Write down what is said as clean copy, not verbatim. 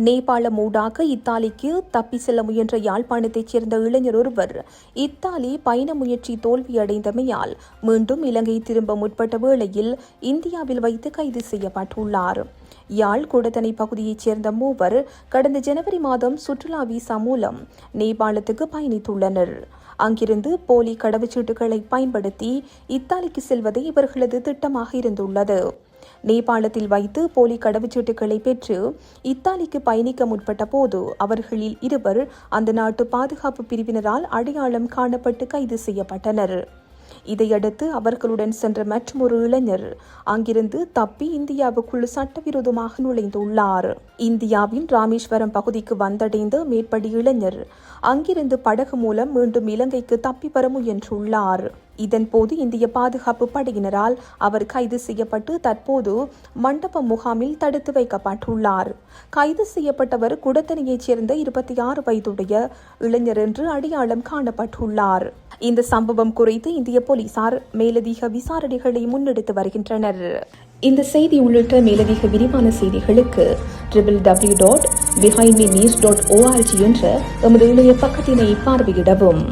நேபாளம் ஊடாக இத்தாலிக்கு தப்பி செல்ல முயன்ற யாழ்ப்பாணத்தைச் சேர்ந்த இளைஞர் ஒருவர் இத்தாலி பயண முயற்சி தோல்வியடைந்தமையால் மீண்டும் இலங்கை திரும்ப முற்பட்ட வேளையில் இந்தியாவில் வைத்து கைது செய்யப்பட்டுள்ளார். யாழ் குடத்தனை பகுதியைச் சேர்ந்த மூவர் கடந்த ஜனவரி மாதம் சுற்றுலா விசா மூலம் நேபாளத்துக்கு பயணித்துள்ளனர். அங்கிருந்து போலி கடவுச்சீட்டுகளை பயன்படுத்தி இத்தாலிக்கு செல்வதே இவர்களது திட்டமாக இருந்துள்ளது. நேபாளத்தில் வைத்து போலி கடவுச்சீட்டுகளை பெற்று இத்தாலிக்கு பயணிக்க முற்பட்ட போது அவர்களில் இருவர் அந்த நாட்டு பாதுகாப்பு பிரிவினரால் அடையாளம் காணப்பட்டு கைது செய்யப்பட்டனர். இதையடுத்து அவர்களுடன் சென்ற மற்றொரு இளைஞர் அங்கிருந்து தப்பி இந்தியாவுக்குள் சட்டவிரோதமாக நுழைந்துள்ளார். இந்தியாவின் ராமேஸ்வரம் பகுதிக்கு வந்தடைந்த மேற்படி இளைஞர் அங்கிருந்து படகு மூலம் மீண்டும் இலங்கைக்கு தப்பி வர முயன்றுள்ளார். இதன்போது இந்திய பாதுகாப்பு படையினரால் அவர் கைது செய்யப்பட்டு தற்போது மண்டபம் முகாமில் தடுத்து வைக்கப்பட்டுள்ளார். கைது செய்யப்பட்டவர் குடத்தனையைச் சேர்ந்த 26 வயதுடைய இளைஞர் என்று அடையாளம் காணப்பட்டுள்ளார். இந்த சம்பவம் குறித்து இந்திய போலீசார் மேலதிக விசாரணைகளை முன்னெடுத்து வருகின்றனர். இந்த செய்தி உள்ளிட்ட மேலதிக விரிவான செய்திகளுக்கு www.behindmenews.org என்ற எமது இணைய பக்கத்தினை பார்வையிடவும்.